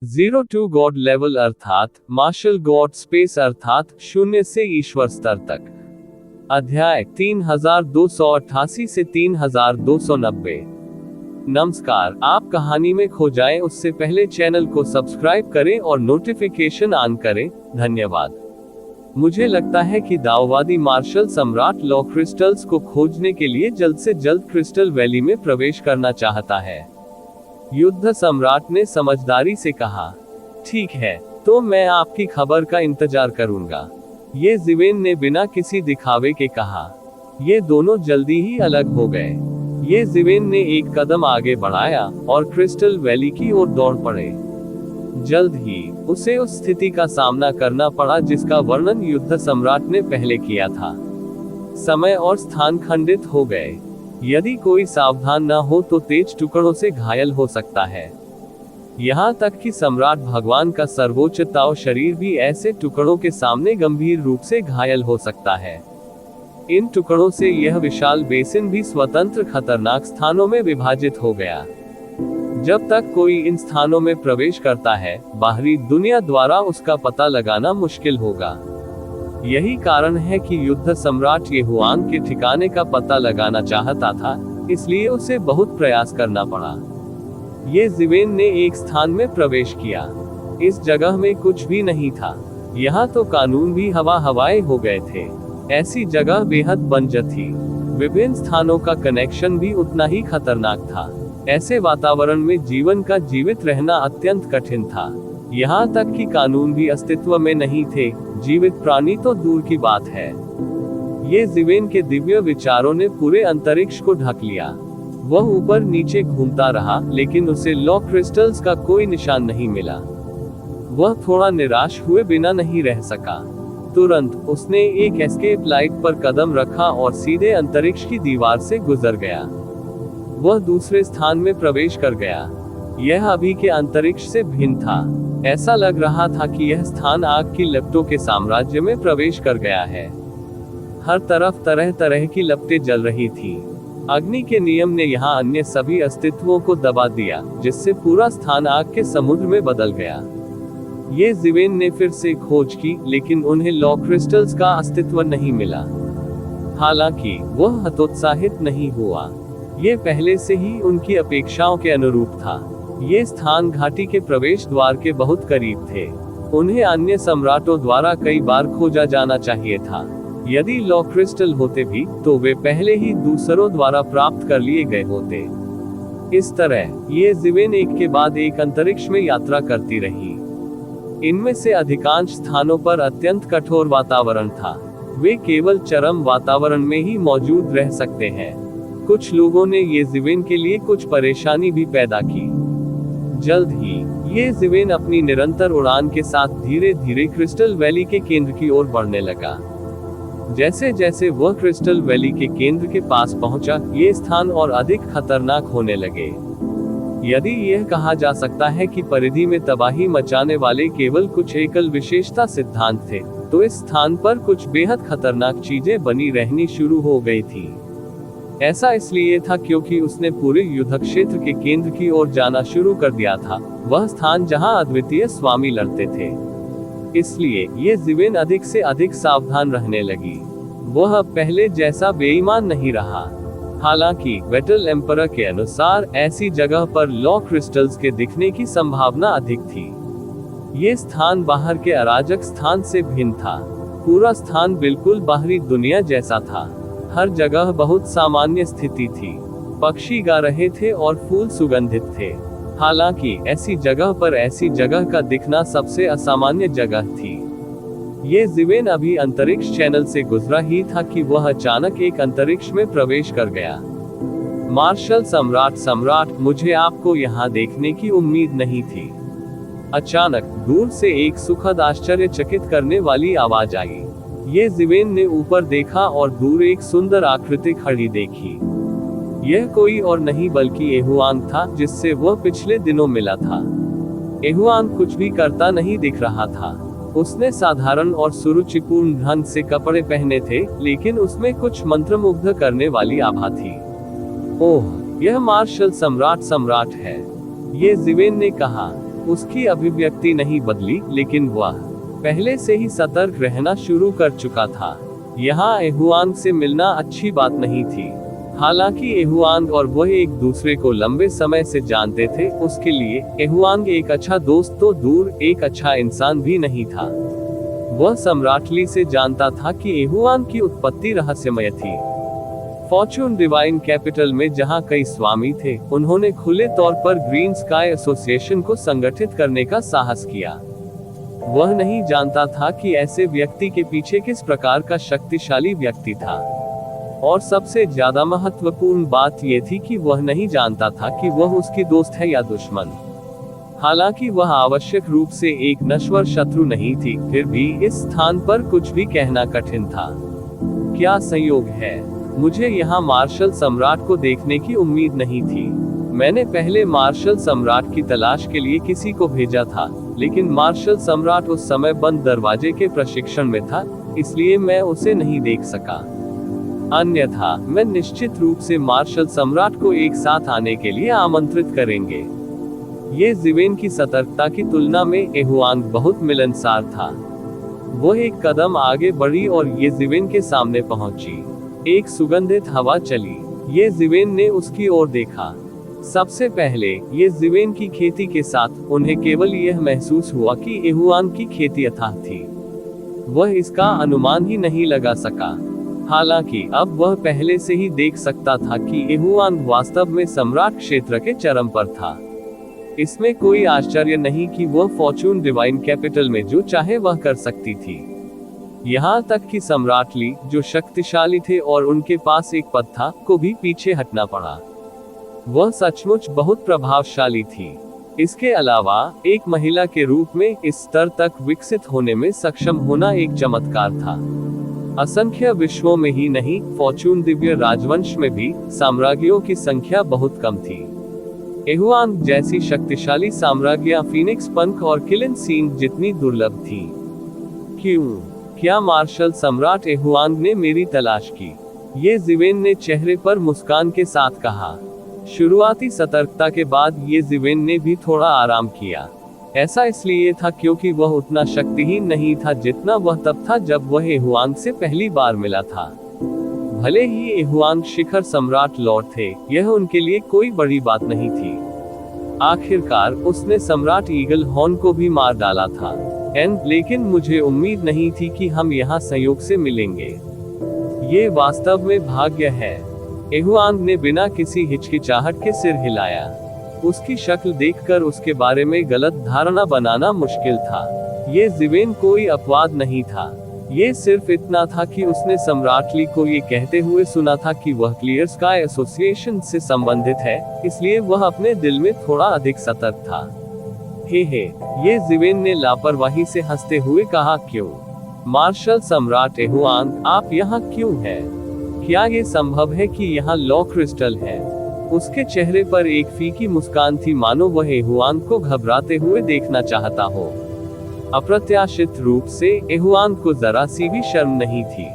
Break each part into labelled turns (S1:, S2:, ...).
S1: Zero to God level अर्थात martial God space अर्थात शून्य से ईश्वर स्तर तक। अध्याय 3288 से 3290। नमस्कार, आप कहानी में खो जाएं उससे पहले चैनल को सब्सक्राइब करें और नोटिफिकेशन ऑन करें। धन्यवाद। मुझे लगता है कि दाववादी मार्शल सम्राट लॉ क्रिस्टल्स को खोजने के लिए जल्द से जल्द क्रिस्टल वैली में प्रवेश करना चाहता है। युद्ध सम्राट ने समझदारी से कहा। ठीक है, तो मैं आपकी खबर का इंतजार करूंगा, ये जिवेन ने बिना किसी दिखावे के कहा। ये दोनों जल्दी ही अलग हो गए। ये जिवेन ने एक कदम आगे बढ़ाया और क्रिस्टल वैली की ओर दौड़ पड़े। जल्द ही उसे उस स्थिति का सामना करना पड़ा जिसका वर्णन युद्ध सम्राट ने पहले किया था। समय और स्थान खंडित हो गए। यदि कोई सावधान न हो तो तेज टुकड़ों से घायल हो सकता है। यहाँ तक कि सम्राट भगवान का सर्वोच्च ताव शरीर भी ऐसे टुकड़ों के सामने गंभीर रूप से घायल हो सकता है। इन टुकड़ों से यह विशाल बेसिन भी स्वतंत्र खतरनाक स्थानों में विभाजित हो गया। जब तक कोई इन स्थानों में प्रवेश करता है, बाहरी दुनिया द्वारा उसका पता लगाना मुश्किल होगा। यही कारण है कि युद्ध सम्राट येहुआंग के ठिकाने का पता लगाना चाहता था, इसलिए उसे बहुत प्रयास करना पड़ा। ये जिवेन ने एक स्थान में प्रवेश किया। इस जगह में कुछ भी नहीं था। यहाँ तो कानून भी हवाए हो गए थे। ऐसी जगह बेहद बंजर थी। विभिन्न स्थानों का कनेक्शन भी उतना ही खतरनाक था। ऐसे वातावरण में जीवन का जीवित रहना अत्यंत कठिन था। यहाँ तक कि कानून भी अस्तित्व में नहीं थे, जीवित प्राणी तो दूर की बात है। ये जिवेन के दिव्य विचारों ने पूरे अंतरिक्ष को ढक लिया। वह ऊपर नीचे घूमता रहा, लेकिन उसे लॉ क्रिस्टल्स का कोई निशान नहीं मिला। वह थोड़ा निराश हुए बिना नहीं रह सका। तुरंत उसने एक एस्केप लाइट पर कदम रखा और सीधे अंतरिक्ष की दीवार से गुजर गया। वह दूसरे स्थान में प्रवेश कर गया। यह अभी के अंतरिक्ष से भिन्न था। ऐसा लग रहा था कि यह स्थान आग की लपटों के साम्राज्य में प्रवेश कर गया है। हर तरफ तरह तरह की लपटें जल रही थी। अग्नि के नियम ने यहाँ अन्य सभी अस्तित्वों को दबा दिया, जिससे पूरा स्थान आग के समुद्र में बदल गया। ये जिवेन ने फिर से खोज की, लेकिन उन्हें लॉ क्रिस्टल्स का अस्तित्व नहीं मिला। हालांकि वह हतोत्साहित नहीं हुआ। ये पहले से ही उनकी अपेक्षाओं के अनुरूप था। ये स्थान घाटी के प्रवेश द्वार के बहुत करीब थे। उन्हें अन्य सम्राटों द्वारा कई बार खोजा जाना चाहिए था। यदि लॉ क्रिस्टल होते भी, तो वे पहले ही दूसरों द्वारा प्राप्त कर लिए गए होते। इस तरह ये जिवेन एक के बाद एक अंतरिक्ष में यात्रा करती रही। इनमें से अधिकांश स्थानों पर अत्यंत कठोर वातावरण था। वे केवल चरम वातावरण में ही मौजूद रह सकते हैं। कुछ लोगों ने ये जिवेन के लिए कुछ परेशानी भी पैदा की। जल्द ही ये जिवेन अपनी निरंतर उड़ान के साथ धीरे धीरे क्रिस्टल वैली के केंद्र की ओर बढ़ने लगा। जैसे जैसे वह क्रिस्टल वैली के केंद्र के पास पहुंचा, ये स्थान और अधिक खतरनाक होने लगे। यदि यह कहा जा सकता है कि परिधि में तबाही मचाने वाले केवल कुछ एकल विशेषता सिद्धांत थे, तो इस स्थान पर कुछ बेहद खतरनाक चीजें बनी रहनी शुरू हो गई थी। ऐसा इसलिए था क्योंकि उसने पूरे युद्ध क्षेत्र के केंद्र की ओर जाना शुरू कर दिया था, वह स्थान जहां अद्वितीय स्वामी लड़ते थे। इसलिए ये जिवेन अधिक से अधिक सावधान रहने लगी। वह अब पहले जैसा बेईमान नहीं रहा। हालांकि बैटल एम्परर के अनुसार ऐसी जगह पर लॉ क्रिस्टल्स के दिखने की संभावना अधिक थी। ये स्थान बाहर के अराजक स्थान से भिन्न था। पूरा स्थान बिल्कुल बाहरी दुनिया जैसा था। हर जगह बहुत सामान्य स्थिति थी। पक्षी गा रहे थे और फूल सुगंधित थे। हालांकि ऐसी जगह पर ऐसी जगह का दिखना सबसे असामान्य जगह थी। ये जिवेन अभी अंतरिक्ष चैनल से गुजरा ही था कि वह अचानक एक अंतरिक्ष में प्रवेश कर गया। मार्शल सम्राट, मुझे आपको यहाँ देखने की उम्मीद नहीं थी। अचानक दूर से एक सुखद आश्चर्यचकित करने वाली आवाज आई। ये जिवेन ने ऊपर देखा और दूर एक सुंदर आकृति खड़ी देखी। यह कोई और नहीं बल्कि येहुआंग था, जिससे वह पिछले दिनों मिला था। येहुआंग कुछ भी करता नहीं दिख रहा था। उसने साधारण और सुरुचिपूर्ण ढंग से कपड़े पहने थे, लेकिन उसमें कुछ मंत्रमुग्ध करने वाली आभा थी। ओह, यह मार्शल सम्राट है, ये जिवेन ने कहा। उसकी अभिव्यक्ति नहीं बदली, लेकिन वह पहले से ही सतर्क रहना शुरू कर चुका था। यहाँ एहुआंग से मिलना अच्छी बात नहीं थी। हालांकि एहुआंग और वह एक दूसरे को लंबे समय से जानते थे, उसके लिए एहुआंग एक अच्छा दोस्त तो दूर, एक अच्छा इंसान भी नहीं था। वह सम्राट ली से जानता था कि एहुआंग की उत्पत्ति रहस्यमय थी। फॉर्चून डिवाइन कैपिटल में जहां कई स्वामी थे, उन्होंने खुले तौर पर ग्रीन स्काई एसोसिएशन को संगठित करने का साहस किया। वह नहीं जानता था कि ऐसे व्यक्ति के पीछे किस प्रकार का शक्तिशाली व्यक्ति था। और सबसे ज्यादा महत्वपूर्ण बात यह थी कि वह नहीं जानता था कि वह उसकी दोस्त है या दुश्मन। हालांकि वह आवश्यक रूप से एक नश्वर शत्रु नहीं थी, फिर भी इस स्थान पर कुछ भी कहना कठिन था। क्या संयोग है, मुझे यहाँ मार्शल सम्राट को देखने की उम्मीद नहीं थी। मैंने पहले मार्शल सम्राट की तलाश के लिए किसी को भेजा था, लेकिन मार्शल सम्राट उस समय बंद दरवाजे के प्रशिक्षण में था, इसलिए मैं उसे नहीं देख सका। अन्यथा मैं निश्चित रूप से मार्शल सम्राट को एक साथ आने के लिए आमंत्रित करेंगे। ये जिवेन की सतर्कता की तुलना में एहुआंग बहुत मिलनसार था। वह एक कदम आगे बढ़ी और ये जिवेन के सामने पहुंची। एक सुगंधित हवा चली। ये जिवेन ने उसकी ओर देखा। सबसे पहले ये जिवेन की खेती के साथ उन्हें केवल यह महसूस हुआ कि एहुआंग की खेती अथाह थी। वह इसका अनुमान ही नहीं लगा सका। हालांकि अब वह पहले से ही देख सकता था कि एहुआंग वास्तव में सम्राट क्षेत्र के चरम पर था। इसमें कोई आश्चर्य नहीं कि वह फॉर्चून डिवाइन कैपिटल में जो चाहे वह कर सकती थी। यहाँ तक कि सम्राट ली, जो शक्तिशाली थे और उनके पास एक पद था, को भी पीछे हटना पड़ा। वह सचमुच बहुत प्रभावशाली थी। इसके अलावा एक महिला के रूप में इस स्तर तक विकसित होने में सक्षम होना एक चमत्कार था। असंख्य विश्वों में ही नहीं, फॉर्चून दिव्य राजवंश में भी साम्राज्यों की संख्या बहुत कम थी। एहुआंग जैसी शक्तिशाली साम्राज्ञियां फीनिक्स पंख और किलिन सींग जितनी दुर्लभ थी। क्यों? क्या मार्शल सम्राट एहुआंग ने मेरी तलाश की? ये जिवेन ने चेहरे पर मुस्कान के साथ कहा। शुरुआती सतर्कता के बाद ये जिवेन ने भी थोड़ा आराम किया। ऐसा इसलिए था क्योंकि वह उतना शक्तिहीन नहीं था जितना वह तब था जब वह एहुआंग से पहली बार मिला था। भले ही एहुआंग शिखर सम्राट लॉर्ड थे, यह उनके लिए कोई बड़ी बात नहीं थी। आखिरकार उसने सम्राट ईगल हॉर्न को भी मार डाला था। लेकिन मुझे उम्मीद नहीं थी कि हम यहाँ संयोग से मिलेंगे। ये वास्तव में भाग्य है। एहुआंग ने बिना किसी हिचकिचाहट के सिर हिलाया। उसकी शक्ल देखकर उसके बारे में गलत धारणा बनाना मुश्किल था। ये जिवेन कोई अपवाद नहीं था। ये सिर्फ इतना था कि उसने सम्राट ली को ये कहते हुए सुना था कि वह क्लियर स्काई एसोसिएशन से संबंधित है, इसलिए वह अपने दिल में थोड़ा अधिक सतर्क था। हे, ये जिवेन ने लापरवाही से हंसते हुए कहा, क्यों? मार्शल सम्राट एहुआंग, आप यहाँ क्यों हैं? क्या ये संभव है कि यहाँ लॉ क्रिस्टल है? उसके चेहरे पर एक फीकी मुस्कान थी, मानो वह एहुआंग को घबराते हुए देखना चाहता हो। अप्रत्याशित रूप से एहुआंग को जरा सी भी शर्म नहीं थी।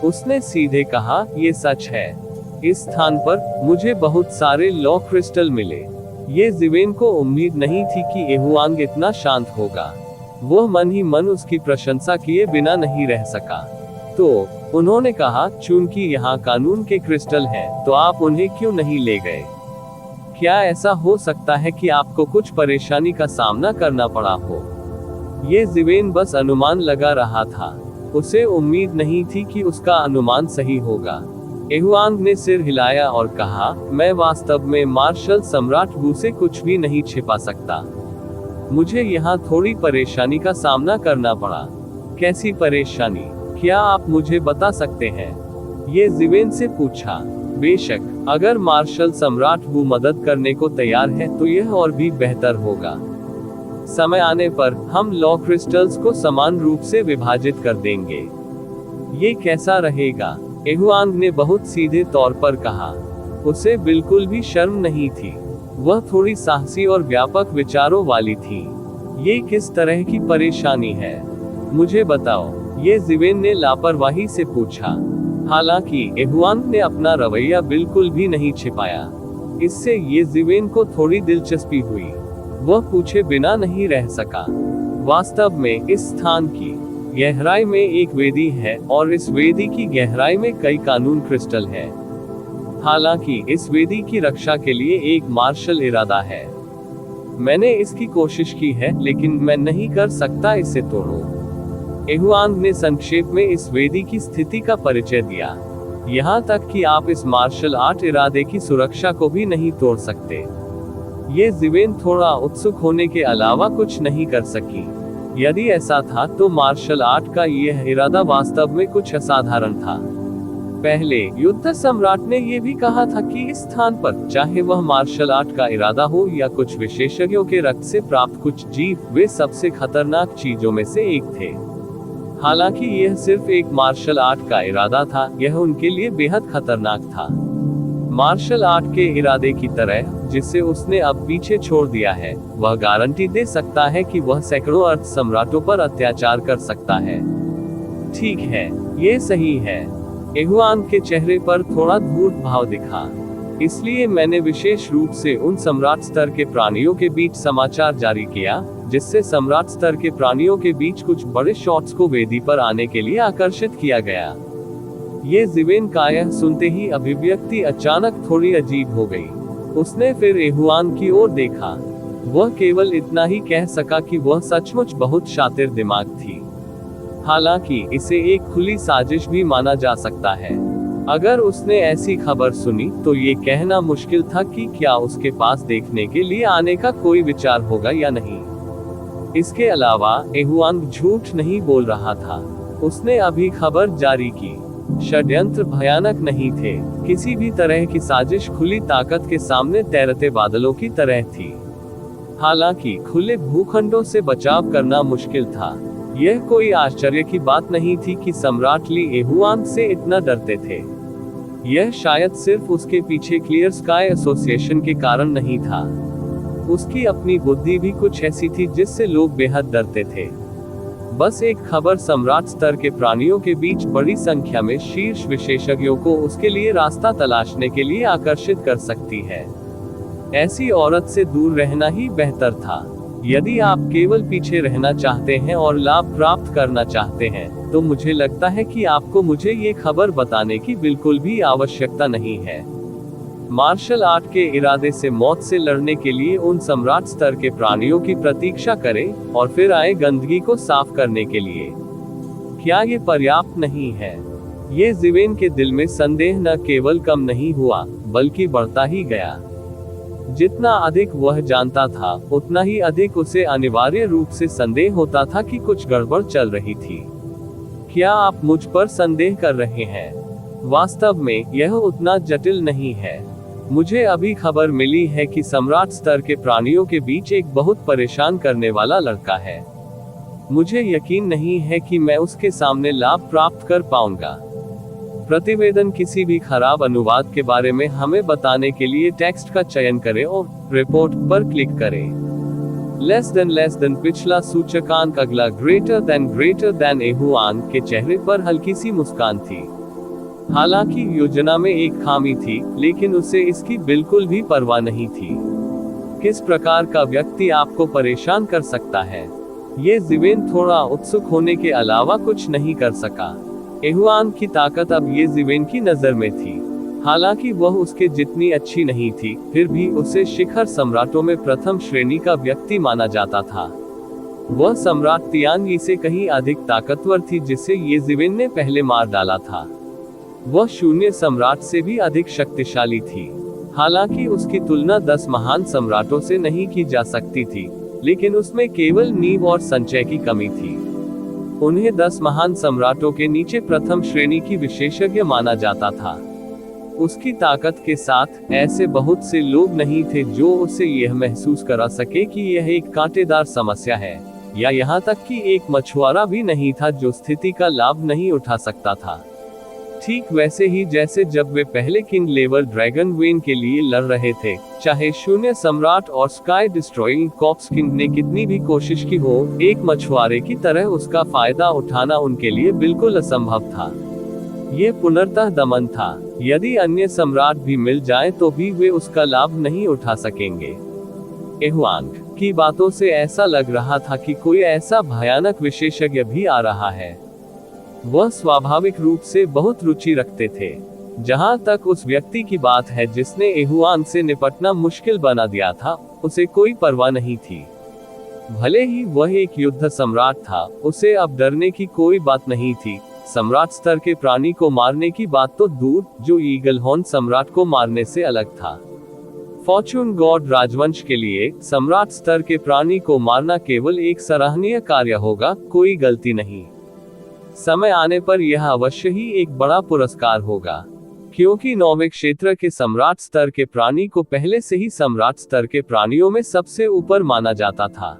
S1: उसने सीधे कहा, ये सच है। इस स्थान पर मुझे बहुत सारे लॉ क्रिस्टल मिले। ये जिवेन को उम्मीद नहीं थी कि एहुआंग इतना शांत होगा। वह मन ही मन उसकी प्रशंसा किए बिना नहीं रह सका। तो उन्होंने कहा, चूंकि यहाँ कानून के क्रिस्टल हैं, तो आप उन्हें क्यों नहीं ले गए? क्या ऐसा हो सकता है कि आपको कुछ परेशानी का सामना करना पड़ा हो? ये जिवेन बस अनुमान लगा रहा था। उसे उम्मीद नहीं थी कि उसका अनुमान सही होगा। एहुआंग ने सिर हिलाया और कहा, मैं वास्तव में मार्शल सम्राट वू से कुछ भी नहीं छिपा सकता। मुझे यहाँ थोड़ी परेशानी का सामना करना पड़ा। कैसी परेशानी? क्या आप मुझे बता सकते हैं? ये जिवेन से पूछा। बेशक, अगर मार्शल सम्राट वू मदद करने को तैयार है तो यह और भी बेहतर होगा। समय आने पर हम लॉ क्रिस्टल्स को समान रूप से विभाजित कर देंगे। ये कैसा रहेगा? एहुआंग ने बहुत सीधे तौर पर कहा। उसे बिल्कुल भी शर्म नहीं थी। वह थोड़ी साहसी और व्यापक विचारों वाली थी। ये किस तरह की परेशानी है? मुझे बताओ, ये जिवेन ने लापरवाही से पूछा। हालांकि एहुआंग ने अपना रवैया बिल्कुल भी नहीं छिपाया। इससे ये जिवेन को थोड़ी दिलचस्पी हुई। वह पूछे बिना नहीं रह सका। वास्तव में इस स्थान की गहराई में एक वेदी है और इस वेदी की गहराई में कई कानून क्रिस्टल है। हालांकि इस वेदी की रक्षा के लिए एक मार्शल इरादा है। मैंने इसकी कोशिश की है लेकिन मैं नहीं कर सकता इसे तोड़ूं। एहुआंग ने संक्षेप में इस वेदी की स्थिति का परिचय दिया। यहाँ तक कि आप इस मार्शल आर्ट इरादे की सुरक्षा को भी नहीं तोड़ सकते। ये ज़िवेन थोड़ा उत्सुक होने के अलावा कुछ नहीं कर सकी। यदि ऐसा था तो मार्शल आर्ट का यह इरादा वास्तव में कुछ असाधारण था। पहले युद्ध सम्राट ने यह भी कहा था कि इस स्थान पर, चाहे वह मार्शल आर्ट का इरादा हो या कुछ विशेषज्ञों के रक्त से प्राप्त कुछ जीव, वे सबसे खतरनाक चीजों में से एक थे। हालांकि यह सिर्फ एक मार्शल आर्ट का इरादा था, यह उनके लिए बेहद खतरनाक था। मार्शल आर्ट के इरादे की तरह, जिसे उसने अब पीछे छोड़ दिया है, वह गारंटी दे सकता है कि वह सैकड़ों अर्थ सम्राटों पर अत्याचार कर सकता है। ठीक है, ये सही है। एहुआंग के चेहरे पर थोड़ा धूर्त भाव दिखा। इसलिए मैंने विशेष रूप से उन सम्राट स्तर के प्राणियों के बीच समाचार जारी किया, जिससे सम्राट स्तर के प्राणियों के बीच कुछ बड़े शॉट्स को वेदी पर आने के लिए आकर्षित किया गया। ये ज़िवेन का यह सुनते ही अभिव्यक्ति अचानक थोड़ी अजीब हो गई। उसने फिर एहुआंग की ओर देखा। वह केवल इतना ही कह सका कि वह सचमुच बहुत शातिर दिमाग थी। हालांकि इसे एक खुली साजिश भी माना जा सकता है। अगर उसने ऐसी खबर सुनी तो ये कहना मुश्किल था कि क्या उसके पास देखने के लिए आने का कोई विचार होगा या नहीं। इसके अलावा एहुआंग झूठ नहीं बोल रहा था। उसने अभी खबर जारी की। षड्यंत्र भयानक नहीं थे। किसी भी तरह की साजिश खुली ताकत के सामने तैरते बादलों की तरह थी। हालांकि खुले भूखंडों से बचाव करना मुश्किल था। यह कोई आश्चर्य की बात नहीं थी कि सम्राट ली एहुआंग से इतना डरते थे। यह शायद सिर्फ उसके पीछे क्लियर स्काई एसोसिएशन के कारण नहीं था। उसकी अपनी बुद्धि भी कुछ ऐसी थी जिससे लोग बेहद डरते थे। बस एक खबर सम्राट स्तर के प्राणियों के बीच बड़ी संख्या में शीर्ष विशेषज्ञों को उसके लिए रास्ता तलाशने के लिए आकर्षित कर सकती है। ऐसी औरत से दूर रहना ही बेहतर था। यदि आप केवल पीछे रहना चाहते हैं और लाभ प्राप्त करना चाहते हैं, तो मुझे लगता है कि आपको मुझे ये खबर बताने की बिल्कुल भी आवश्यकता नहीं है। मार्शल आर्ट के इरादे से मौत से लड़ने के लिए उन सम्राट स्तर के प्राणियों की प्रतीक्षा करें और फिर आए गंदगी को साफ करने के लिए। क्या ये पर्याप्त नहीं है? ये ज़िवेन के दिल में संदेह न केवल कम नहीं हुआ, बल्कि बढ़ता ही गया। जितना अधिक वह जानता था, उतना ही अधिक उसे अनिवार्य रूप से संदेह होता था कि कुछ गड़बड़ चल रही थी। क्या आप मुझ पर संदेह कर रहे हैं? वास्तव में यह उतना जटिल नहीं है। मुझे अभी खबर मिली है कि सम्राट स्तर के प्राणियों के बीच एक बहुत परेशान करने वाला लड़का है। मुझे यकीन नहीं है कि मैं उसके सामने लाभ प्राप्त कर पाऊंगा। प्रतिवेदन किसी भी खराब अनुवाद के बारे में हमें बताने के लिए टेक्स्ट का चयन करें और रिपोर्ट पर क्लिक करें। लेस देन पिछला सूचकांक अगला ग्रेटर देन एहुआंग के चेहरे पर हल्की सी मुस्कान थी। हालांकि योजना में एक खामी थी, लेकिन उसे इसकी बिल्कुल भी परवाह नहीं थी। किस प्रकार का व्यक्ति आपको परेशान कर सकता है? ये ज़िवेन थोड़ा उत्सुक होने के अलावा कुछ नहीं कर सका। एहुआंग की ताकत अब ये ज़िवेन की नजर में थी। हालांकि वह उसके जितनी अच्छी नहीं थी, फिर भी उसे शिखर सम्राटों में प्रथम श्रेणी का व्यक्ति माना जाता था। वह सम्राट तियानयी से कहीं अधिक ताकतवर थी, जिसे ये ज़िवेन ने पहले मार डाला था। वह शून्य सम्राट से भी अधिक शक्तिशाली थी। हालांकि उसकी तुलना 10 महान सम्राटों से नहीं की जा सकती थी, लेकिन उसमें केवल नींव और संचय की कमी थी। उन्हें 10 महान सम्राटों के नीचे प्रथम श्रेणी की विशेषज्ञ माना जाता था। उसकी ताकत के साथ ऐसे बहुत से लोग नहीं थे जो उसे यह महसूस करा सके कि यह एक कांटेदार समस्या है, या यहाँ तक कि एक मछुआरा भी नहीं था जो स्थिति का लाभ नहीं उठा सकता था। ठीक वैसे ही जैसे जब वे पहले किंग लेवर ड्रैगन वेन के लिए लड़ रहे थे, चाहे शून्य सम्राट और स्काई डिस्ट्रॉइंग कॉप्स किंग ने कितनी भी कोशिश की हो, एक मछुआरे की तरह उसका फायदा उठाना उनके लिए बिल्कुल असंभव था। ये पुनर्तः दमन था। यदि अन्य सम्राट भी मिल जाएं तो भी वे उसका लाभ नहीं उठा सकेंगे। एहुआंग की बातों से ऐसा लग रहा था कि कोई ऐसा भयानक विशेषज्ञ भी आ रहा है। वह स्वाभाविक रूप से बहुत रुचि रखते थे। जहां तक उस व्यक्ति की बात है जिसने एहुआंग से निपटना मुश्किल बना दिया था, उसे कोई परवाह नहीं थी। भले ही वह एक युद्ध सम्राट था, उसे अब डरने की कोई बात नहीं थी। सम्राट स्तर के प्राणी को मारने की बात तो दूर, जो ईगल हॉर्न सम्राट को मारने से अलग था। फॉर्चून गॉड राजवंश के लिए सम्राट स्तर के प्राणी को मारना केवल एक सराहनीय कार्य होगा, कोई गलती नहीं। समय आने पर यह अवश्य ही एक बड़ा पुरस्कार होगा, क्योंकि 9वें क्षेत्र के सम्राट स्तर के प्राणी को पहले से ही सम्राट स्तर के प्राणियों में सबसे ऊपर माना जाता था।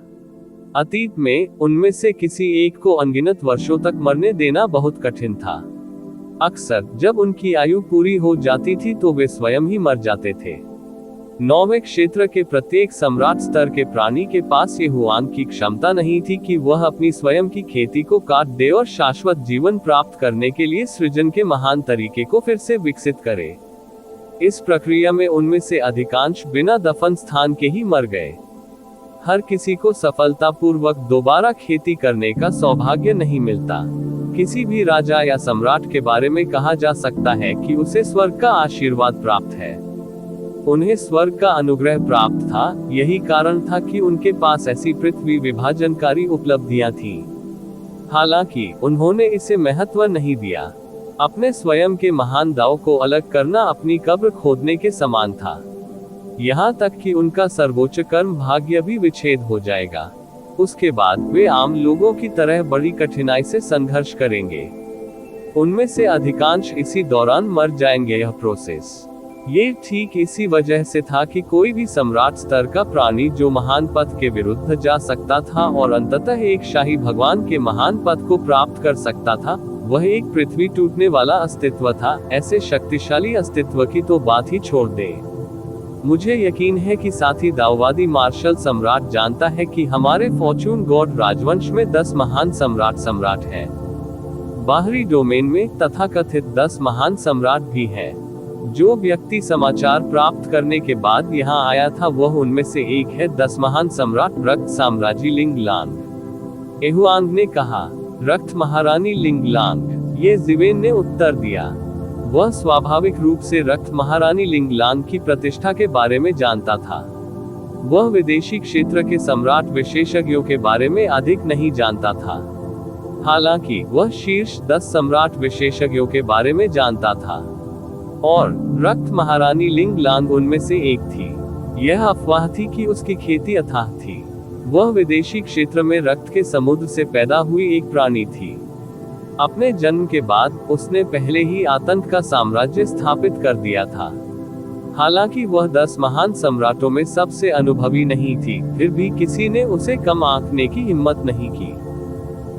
S1: अतीत में उनमें से किसी एक को अनगिनत वर्षों तक मरने देना बहुत कठिन था। अक्सर जब उनकी आयु पूरी हो जाती थी तो वे स्वयं ही मर जाते थे। 9वें क्षेत्र के प्रत्येक सम्राट स्तर के प्राणी के पास एहुआंग की क्षमता नहीं थी कि वह अपनी स्वयं की खेती को काट दे और शाश्वत जीवन प्राप्त करने के लिए सृजन के महान तरीके को फिर से विकसित करे। इस प्रक्रिया में उनमें से अधिकांश बिना दफन स्थान के ही मर गए। हर किसी को सफलतापूर्वक दोबारा खेती करने का सौभाग्य नहीं मिलता। किसी भी राजा या सम्राट के बारे में कहा जा सकता है कि उसे स्वर्ग का आशीर्वाद प्राप्त है। उन्हें स्वर्ग का अनुग्रह प्राप्त था, यही कारण था कि उनके पास ऐसी पृथ्वी विभाजनकारी उपलब्धियां थीं। हालांकि उन्होंने इसे महत्व नहीं दिया। अपने स्वयं के महान दाव को अलग करना अपनी कब्र खोदने के समान था। यहाँ तक कि उनका सर्वोच्च कर्म भाग्य भी विच्छेद हो जाएगा। उसके बाद वे आम लोगों की तरह बड़ी कठिनाई से संघर्ष करेंगे। उनमें से अधिकांश इसी दौरान मर जाएंगे। यह प्रोसेस ये ठीक इसी वजह से था कि कोई भी सम्राट स्तर का प्राणी जो महान पद के विरुद्ध जा सकता था और अंततः एक शाही भगवान के महान पद को प्राप्त कर सकता था, वह एक पृथ्वी टूटने वाला अस्तित्व था। ऐसे शक्तिशाली अस्तित्व की तो बात ही छोड़ दे। मुझे यकीन है कि साथी दाववादी मार्शल सम्राट जानता है कि हमारे फॉर्चून गॉड राजवंश में 10 महान सम्राट हैं। बाहरी डोमेन में तथाकथित 10 महान सम्राट भी हैं। जो व्यक्ति समाचार प्राप्त करने के बाद यहाँ आया था वह उनमें से एक है। 10 महान सम्राट रक्त साम्राज्य लिंगलांग। एहुआंग ने कहा, रक्त महारानी लिंगलांग। ये जिवेन ने उत्तर दिया। वह स्वाभाविक रूप से रक्त महारानी लिंगलांग की प्रतिष्ठा के बारे में जानता था। वह विदेशी क्षेत्र के सम्राट विशेषज्ञों के बारे में अधिक नहीं जानता था। हालांकि वह शीर्ष 10 सम्राट विशेषज्ञों के बारे में जानता था, और रक्त महारानी लिंगलांग उनमें से एक थी। यह अफवाह थी कि उसकी खेती अथाह थी। वह विदेशी क्षेत्र में रक्त के समुद्र से पैदा हुई एक प्राणी थी। अपने जन्म के बाद उसने पहले ही आतंक का साम्राज्य स्थापित कर दिया था। हालांकि वह 10 महान सम्राटों में सबसे अनुभवी नहीं थी, फिर भी किसी ने उसे कम आंकने की हिम्मत नहीं की।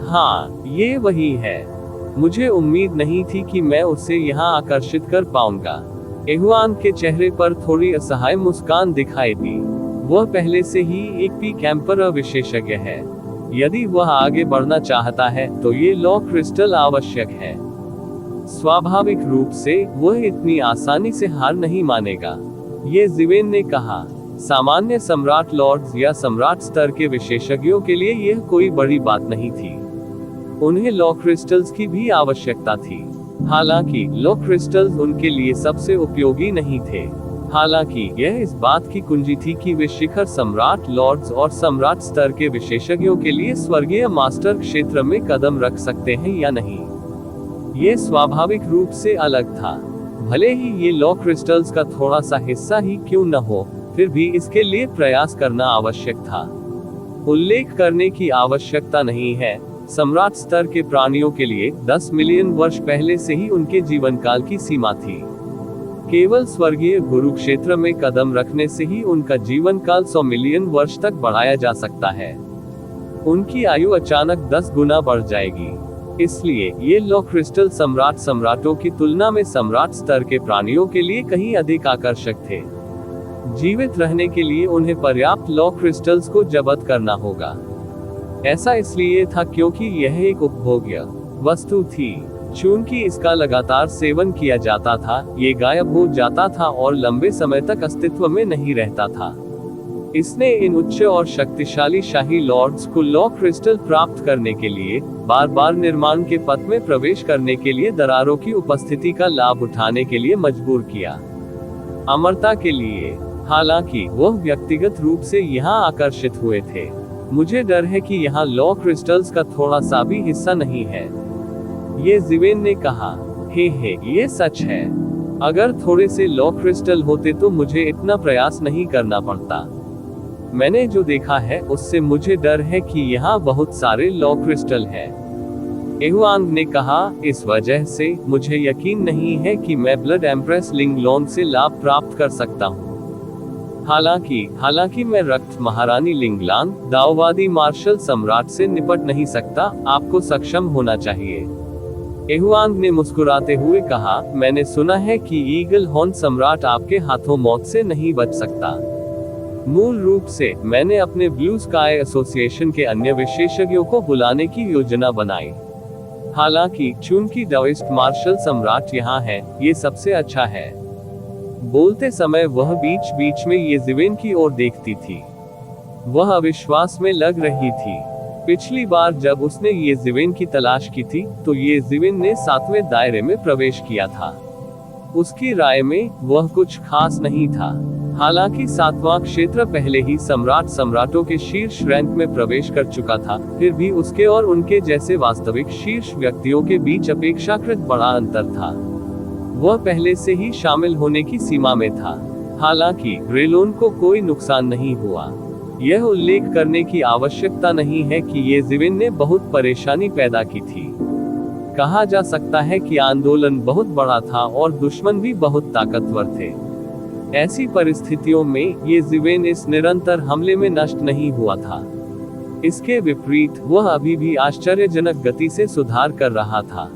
S1: हाँ, ये वही है। मुझे उम्मीद नहीं थी कि मैं उसे यहाँ आकर्षित कर पाऊंगा। एहुआंग के चेहरे पर थोड़ी असहाय मुस्कान दिखाई दी। वह पहले से ही एक पी कैंपर विशेषज्ञ है। यदि वह आगे बढ़ना चाहता है तो ये लॉ क्रिस्टल आवश्यक है। स्वाभाविक रूप से वह इतनी आसानी से हार नहीं मानेगा, ये जिवेन ने कहा। सामान्य सम्राट लॉर्ड्स या सम्राट स्तर के विशेषज्ञों के लिए यह कोई बड़ी बात नहीं थी। उन्हें लॉ क्रिस्टल्स की भी आवश्यकता थी। हालांकि लॉ क्रिस्टल्स उनके लिए सबसे उपयोगी नहीं थे। हालांकि यह इस बात की कुंजी थी कि वे शिखर सम्राट लॉर्ड्स और सम्राट स्तर के विशेषज्ञों के लिए स्वर्गीय मास्टर क्षेत्र में कदम रख सकते हैं या नहीं। ये स्वाभाविक रूप से अलग था। भले ही ये लॉ क्रिस्टल्स का थोड़ा सा हिस्सा ही क्यों न हो, फिर भी इसके लिए प्रयास करना आवश्यक था। उल्लेख करने की आवश्यकता नहीं है, सम्राट स्तर के प्राणियों के लिए 10 मिलियन वर्ष पहले से ही उनके जीवन काल की सीमा थी। केवल स्वर्गीय गुरु क्षेत्र में कदम रखने से ही उनका जीवन काल 100 मिलियन वर्ष तक बढ़ाया जा सकता है। उनकी आयु अचानक 10 गुना बढ़ जाएगी। इसलिए ये लॉ क्रिस्टल सम्राटों की तुलना में सम्राट स्तर के प्राणियों के लिए कहीं अधिक आकर्षक थे। जीवित रहने के लिए उन्हें पर्याप्त लॉ क्रिस्टल्स को जब्त करना होगा। ऐसा इसलिए था क्योंकि यह एक उपभोग्य वस्तु थी। चूंकि इसका लगातार सेवन किया जाता था, ये गायब हो जाता था और लंबे समय तक अस्तित्व में नहीं रहता था। इसने इन उच्च और शक्तिशाली शाही लॉर्ड्स को लॉ क्रिस्टल प्राप्त करने के लिए बार बार निर्माण के पथ में प्रवेश करने के लिए दरारों की उपस्थिति का लाभ उठाने के लिए मजबूर किया। अमरता के लिए। हालांकि वह व्यक्तिगत रूप से यहाँ आकर्षित हुए थे। मुझे डर है कि यहाँ लॉ क्रिस्टल्स का थोड़ा सा भी हिस्सा नहीं है, ये ज़िवेन ने कहा। हे ये सच है। अगर थोड़े से लॉ क्रिस्टल होते तो मुझे इतना प्रयास नहीं करना पड़ता। मैंने जो देखा है उससे मुझे डर है कि यहाँ बहुत सारे लॉ क्रिस्टल हैं। एहुआंग ने कहा, इस वजह से मुझे यकीन नहीं है कि मैं ब्लड एम्प्रेस लिंगलोंग से लाभ प्राप्त कर सकता हूँ। हालांकि मैं रक्त महारानी लिंगलांग, दाओवादी मार्शल सम्राट से निपट नहीं सकता। आपको सक्षम होना चाहिए। एहुआंग ने मुस्कुराते हुए कहा, मैंने सुना है कि ईगल हॉर्न सम्राट आपके हाथों मौत से नहीं बच सकता। मूल रूप से मैंने अपने ब्लू स्काई एसोसिएशन के अन्य विशेषज्ञों को बुलाने की योजना बनाई। हालांकि चूंकि डाओइस्ट मार्शल सम्राट यहाँ है, ये सबसे अच्छा है। बोलते समय वह बीच बीच में ये ज़िवेन की ओर देखती थी। वह अविश्वास में लग रही थी। पिछली बार जब उसने ये ज़िवेन की तलाश की थी तो ये ज़िवेन ने 7वें दायरे में प्रवेश किया था। उसकी राय में वह कुछ खास नहीं था। हालांकि 7वां क्षेत्र पहले ही सम्राटों के शीर्ष रैंक में प्रवेश कर चुका था, फिर भी उसके और उनके जैसे वास्तविक शीर्ष व्यक्तियों के बीच अपेक्षाकृत बड़ा अंतर था। वह पहले से ही शामिल होने की सीमा में था। हालांकि रेलोन को कोई नुकसान नहीं हुआ। यह उल्लेख करने की आवश्यकता नहीं है कि ये ज़िवेन ने बहुत परेशानी पैदा की थी। कहा जा सकता है कि आंदोलन बहुत बड़ा था और दुश्मन भी बहुत ताकतवर थे। ऐसी परिस्थितियों में ये ज़िवेन इस निरंतर हमले में नष्ट नहीं हुआ था। इसके विपरीत वह अभी भी आश्चर्यजनक गति से सुधार कर रहा था।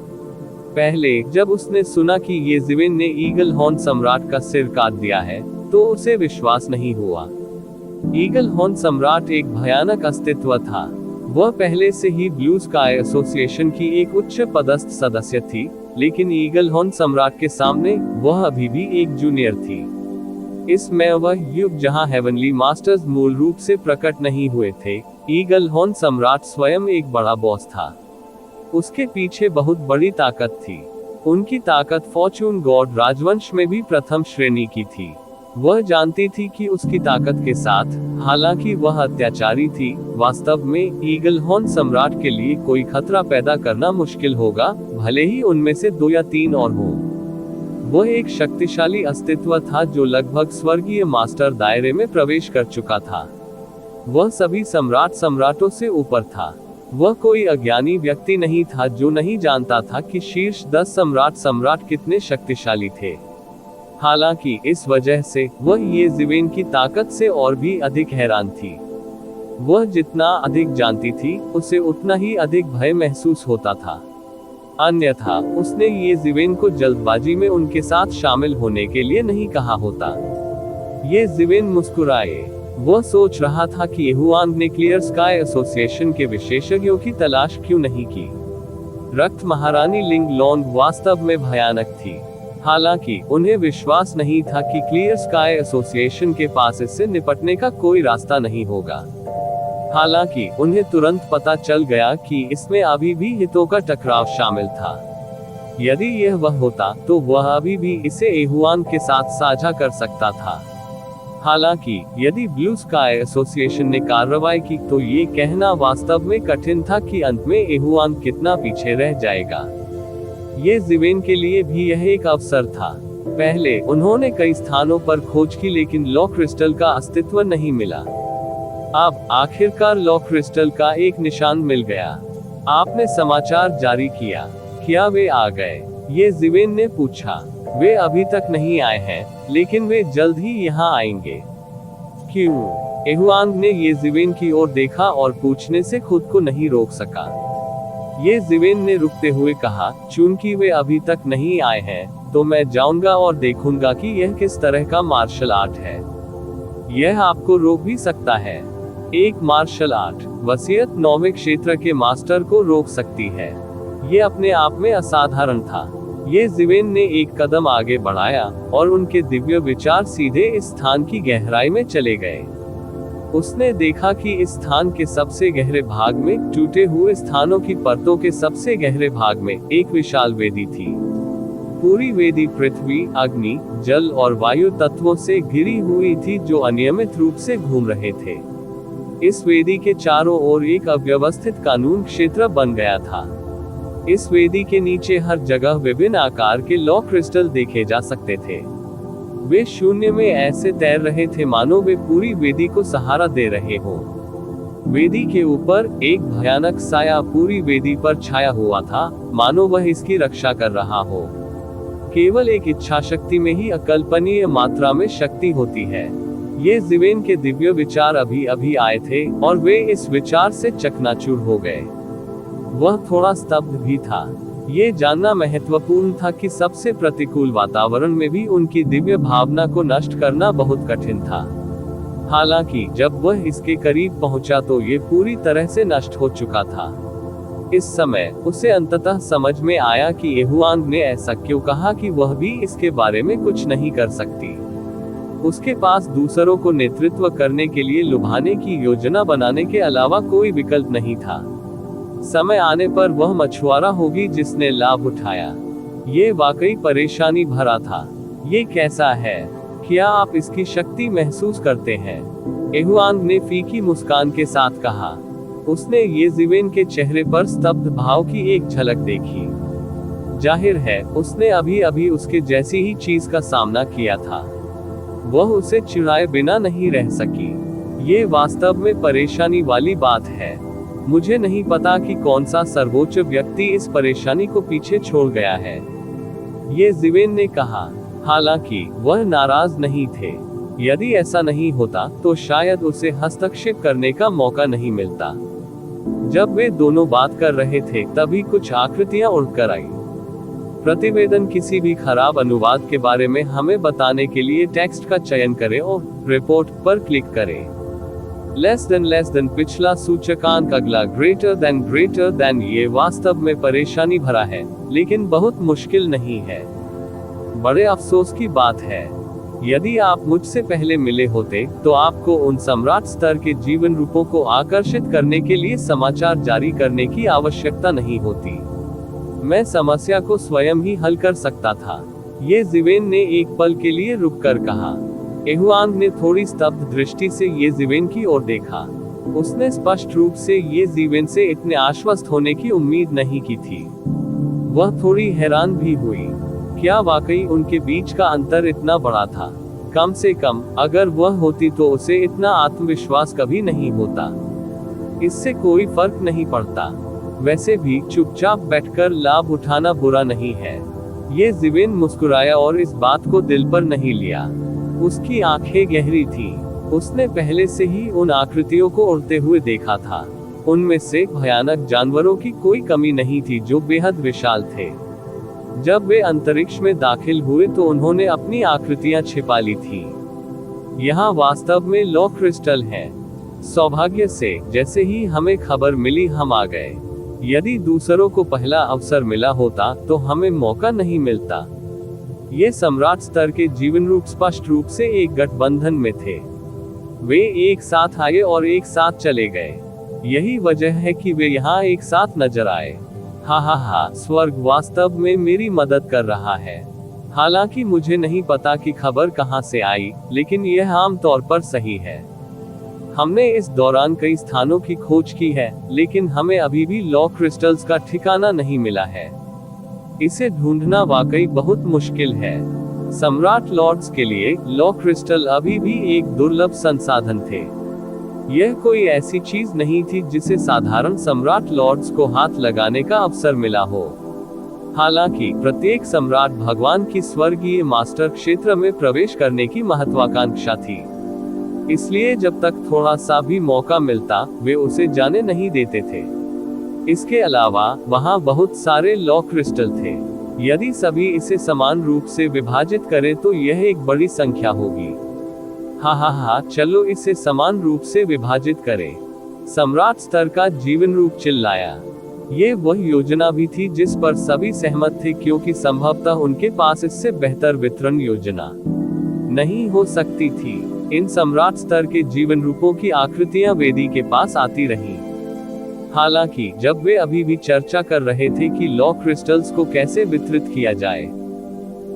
S1: पहले जब उसने सुना कि ये ज़िवेन ने ईगल हॉर्न सम्राट का सिर काट दिया है तो उसे विश्वास नहीं हुआ। ईगल हॉर्न सम्राट एक भयानक अस्तित्व था। वह पहले से ही ब्लू स्काई एसोसिएशन की एक उच्च पदस्थ सदस्य थी, लेकिन ईगल हॉर्न सम्राट के सामने वह अभी भी एक जूनियर थी। इसमें वह युग जहां हेवनली मास्टर्स मूल रूप से प्रकट नहीं हुए थे, ईगल हॉर्न सम्राट स्वयं एक बड़ा बॉस था। उसके पीछे बहुत बड़ी ताकत थी। उनकी ताकत फॉर्चून गॉड राजवंश में भी प्रथम श्रेणी की थी। वह जानती थी कि उसकी ताकत के साथ, हालांकि वह अत्याचारी थी, वास्तव में ईगल हॉर्न सम्राट के लिए कोई खतरा पैदा करना मुश्किल होगा, भले ही उनमें से 2 या 3 और हो। वह एक शक्तिशाली अस्तित्व था जो लगभग स्वर्गीय मास्टर दायरे में प्रवेश कर चुका था। वह सभी सम्राटों से ऊपर था। वह कोई अज्ञानी व्यक्ति नहीं था जो नहीं जानता था कि शीर्ष 10 सम्राट कितने शक्तिशाली थे। हालांकि इस वजह से वह ये ज़िवेन की ताकत से और भी अधिक हैरान थी। वह जितना अधिक जानती थी, उसे उतना ही अधिक भय महसूस होता था। अन्यथा उसने ये ज़िवेन को जल्दबाजी में उनके साथ शामिल होने के लिए नहीं कहा होता। ये ज़िवेन मुस्कुराए। वह सोच रहा था कि एहुआंग ने क्लियर स्काई एसोसिएशन के विशेषज्ञों की तलाश क्यों नहीं की। रक्त महारानी लिंगलोंग वास्तव में भयानक थी। हालांकि उन्हें विश्वास नहीं था कि क्लियर स्काई एसोसिएशन के पास इससे निपटने का कोई रास्ता नहीं होगा। हालांकि उन्हें तुरंत पता चल गया कि इसमें अभी भी हितों का टकराव शामिल था। यदि यह वह होता तो वह अभी भी इसे एहुआंग के साथ साझा कर सकता था। हालांकि यदि ब्लू स्काई एसोसिएशन ने कार्रवाई की तो ये कहना वास्तव में कठिन था कि अंत में एहुआंग कितना पीछे रह जाएगा। ये ज़िवेन के लिए भी यह एक अवसर था। पहले उन्होंने कई स्थानों पर खोज की लेकिन लॉ क्रिस्टल का अस्तित्व नहीं मिला। अब आखिरकार लॉ क्रिस्टल का एक निशान मिल गया। आपने समाचार जारी किया, क्या वे आ गए? ये ज़िवेन ने पूछा। वे अभी तक नहीं आए हैं, लेकिन वे जल्द ही यहाँ आएंगे। क्यों? एहुआंग ने ये ज़िवेन की ओर देखा और पूछने से खुद को नहीं रोक सका। ये ज़िवेन ने रुकते हुए कहा, चूंकि वे अभी तक नहीं आए हैं, तो मैं जाऊंगा और देखूंगा कि यह किस तरह का मार्शल आर्ट है। यह आपको रोक भी सकता है। एक मार्शल आर्ट वसीयत 9वें क्षेत्र के मास्टर को रोक सकती है। ये अपने आप में असाधारण था। ये ज़िवेन ने एक कदम आगे बढ़ाया और उनके दिव्य विचार सीधे इस स्थान की गहराई में चले गए। उसने देखा कि इस स्थान के सबसे गहरे भाग में, टूटे हुए स्थानों की परतों के सबसे गहरे भाग में, एक विशाल वेदी थी। पूरी वेदी पृथ्वी, अग्नि, जल और वायु तत्वों से घिरी हुई थी जो अनियमित रूप से घूम रहे थे। इस वेदी के चारों ओर एक अव्यवस्थित कानून क्षेत्र बन गया था। इस वेदी के नीचे हर जगह विभिन्न आकार के लॉ क्रिस्टल देखे जा सकते थे। वे शून्य में ऐसे तैर रहे थे मानो वे पूरी वेदी को सहारा दे रहे हों। वेदी के ऊपर एक भयानक साया पूरी वेदी पर छाया हुआ था, मानो वह इसकी रक्षा कर रहा हो। केवल एक इच्छा शक्ति में ही अकल्पनीय मात्रा में शक्ति होती है। ये ज़िवेन के दिव्य विचार अभी अभी आए थे और वे इस विचार से चकनाचूर हो गए। वह थोड़ा स्तब्ध भी था। ये जानना महत्वपूर्ण था कि सबसे प्रतिकूल वातावरण में भी उनकी दिव्य भावना को नष्ट करना बहुत कठिन था। हालांकि जब वह इसके करीब पहुंचा तो ये पूरी तरह से नष्ट हो चुका था। इस समय उसे अंततः समझ में आया कि एहुआंग ने ऐसा क्यों कहा कि वह भी इसके बारे में कुछ नहीं कर सकती। उसके पास दूसरों को नेतृत्व करने के लिए लुभाने की योजना बनाने के अलावा कोई विकल्प नहीं था। समय आने पर वह मछुआरा होगी जिसने लाभ उठाया। ये वाकई परेशानी भरा था। ये कैसा है? क्या आप इसकी शक्ति महसूस करते हैं? एहुआंग ने फीकी मुस्कान के साथ कहा। उसने ये ज़िवेन के चेहरे पर स्तब्ध भाव की एक झलक देखी। जाहिर है उसने अभी अभी उसके जैसी ही चीज का सामना किया था। वह उसे चिढ़ाए बिना नहीं रह सकी। ये वास्तव में परेशानी वाली बात है। मुझे नहीं पता कि कौन सा सर्वोच्च व्यक्ति इस परेशानी को पीछे छोड़ गया है, ये ज़िवेन ने कहा। हालांकि वह नाराज नहीं थे। यदि ऐसा नहीं होता तो शायद उसे हस्तक्षेप करने का मौका नहीं मिलता। जब वे दोनों बात कर रहे थे तभी कुछ आकृतियां उड़कर आई। प्रतिवेदन किसी भी खराब अनुवाद के बारे में हमें बताने के लिए टेक्स्ट का चयन करें और रिपोर्ट पर क्लिक करें। लेस देन पिछला सूचकांक, अगला ग्रेटर देन। ये वास्तव में परेशानी भरा है, लेकिन बहुत मुश्किल नहीं है। बड़े अफसोस की बात है। यदि आप मुझसे पहले मिले होते तो आपको उन सम्राट स्तर के जीवन रूपों को आकर्षित करने के लिए समाचार जारी करने की आवश्यकता नहीं होती। मैं समस्या को स्वयं ही हल कर सकता था, ये ज़िवेन ने एक पल के लिए रुककर कहा। एहुआंग ने थोड़ी स्तब्ध दृष्टि से ये ज़िवेन की ओर देखा। उसने स्पष्ट रूप से ये ज़िवेन से इतने आश्वस्त होने की उम्मीद नहीं की थी। वह थोड़ी हैरान भी हुई। क्या वाकई उनके बीच का अंतर इतना बड़ा था? कम से कम अगर वह होती तो उसे इतना आत्मविश्वास कभी नहीं होता। इससे कोई फर्क नहीं पड़ता। वैसे भी चुपचाप बैठकर लाभ उठाना बुरा नहीं है। ये ज़िवेन मुस्कुराया और इस बात को दिल पर नहीं लिया। उसकी आंखें गहरी थी। उसने पहले से ही उन आकृतियों को उड़ते हुए देखा था। उनमें से भयानक जानवरों की कोई कमी नहीं थी जो बेहद विशाल थे। जब वे अंतरिक्ष में दाखिल हुए तो उन्होंने अपनी आकृतियां छिपा ली थी। यहाँ वास्तव में लॉ क्रिस्टल है। सौभाग्य से जैसे ही हमें खबर मिली हम आ गए। यदि दूसरों को पहला अवसर मिला होता तो हमें मौका नहीं मिलता। ये सम्राट स्तर के जीवन रूप स्पष्ट रूप से एक गठबंधन में थे। वे एक साथ आए और एक साथ चले गए। यही वजह है कि वे यहाँ एक साथ नजर आए। हा, स्वर्ग वास्तव में मेरी मदद कर रहा है। हालांकि मुझे नहीं पता कि खबर कहां से आई, लेकिन यह आम तौर पर सही है। हमने इस दौरान कई स्थानों की खोज की है, लेकिन हमें अभी भी लॉ क्रिस्टल्स का ठिकाना नहीं मिला है। इसे ढूंढना वाकई बहुत मुश्किल है। सम्राट लॉर्ड्स के लिए लॉ क्रिस्टल अभी भी एक दुर्लभ संसाधन थे। यह कोई ऐसी चीज नहीं थी जिसे साधारण सम्राट लॉर्ड्स को हाथ लगाने का अवसर मिला हो। हालांकि प्रत्येक सम्राट भगवान की स्वर्गीय मास्टर क्षेत्र में प्रवेश करने की महत्वाकांक्षा थी। इसलिए जब तक थोड़ा सा भी मौका मिलता वे उसे जाने नहीं देते थे। इसके अलावा वहां बहुत सारे लॉ क्रिस्टल थे। यदि सभी इसे समान रूप से विभाजित करें तो यह एक बड़ी संख्या होगी। हा, चलो इसे समान रूप से विभाजित करें। सम्राट स्तर का जीवन रूप चिल्लाया। ये वह योजना भी थी जिस पर सभी सहमत थे, क्योंकि संभवतः उनके पास इससे बेहतर वितरण योजना नहीं हो सकती थी। इन सम्राट स्तर के जीवन रूपों की आकृतियां वेदी के पास आती रहीं। हालांकि जब वे अभी भी चर्चा कर रहे थे कि लॉ क्रिस्टल्स को कैसे वितरित किया जाए,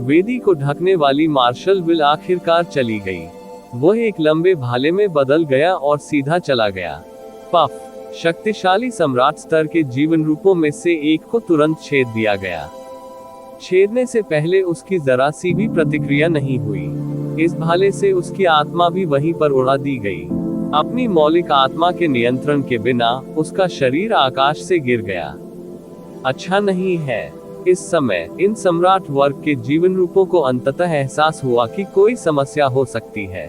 S1: वेदी को ढकने वाली मार्शल विल आखिरकार चली गई। वह एक लंबे भाले में बदल गया और सीधा चला गया। पफ! शक्तिशाली सम्राट स्तर के जीवन रूपों में से एक को तुरंत छेद दिया गया। छेदने से पहले उसकी जरा सी भी प्रतिक्रिया नहीं हुई। इस भाले से उसकी आत्मा भी वहीं पर उड़ा दी गई। अपनी मौलिक आत्मा के नियंत्रण के बिना उसका शरीर आकाश से गिर गया। अच्छा नहीं है। इस समय इन सम्राट वर्ग के जीवन रूपों को अंततः एहसास हुआ कि कोई समस्या हो सकती है।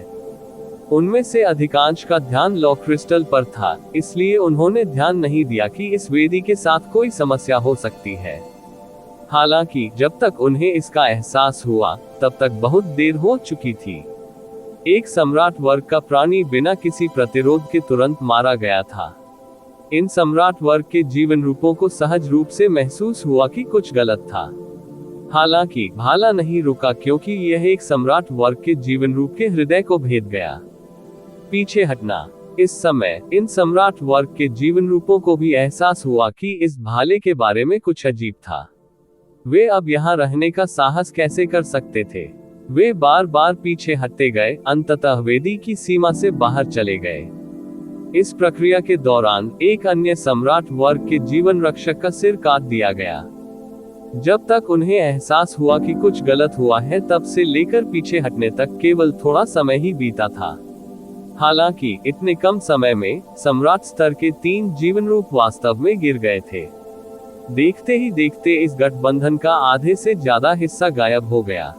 S1: उनमें से अधिकांश का ध्यान लॉ क्रिस्टल पर था, इसलिए उन्होंने ध्यान नहीं दिया कि इस वेदी के साथ कोई समस्या हो सकती है। हालांकि जब तक उन्हें इसका एहसास हुआ, तब तक बहुत देर हो चुकी थी। एक सम्राट वर्ग का प्राणी बिना किसी प्रतिरोध के तुरंत मारा गया था। इन सम्राट वर्ग के जीवन रूपों को सहज रूप से महसूस हुआ कि कुछ गलत था। हालांकि भाला नहीं रुका, क्योंकि यह एक सम्राट वर्ग के जीवन रूप के हृदय को भेद गया। पीछे हटना। इस समय इन सम्राट वर्ग के जीवन रूपों को भी एहसास हुआ कि इस भाले के बारे में कुछ अजीब था। वे अब यहाँ रहने का साहस कैसे कर सकते थे? वे बार बार पीछे हटते गए, अंततः वेदी की सीमा से बाहर चले गए। इस प्रक्रिया के दौरान एक अन्य सम्राट वर्ग के जीवन रक्षक का सिर काट दिया गया। जब तक उन्हें एहसास हुआ कि कुछ गलत हुआ है, तब से लेकर पीछे हटने तक केवल थोड़ा समय ही बीता था। हालांकि इतने कम समय में सम्राट स्तर के 3 जीवन रूप वास्तव में गिर गए थे। देखते ही देखते इस गठबंधन का आधे से ज्यादा हिस्सा गायब हो गया।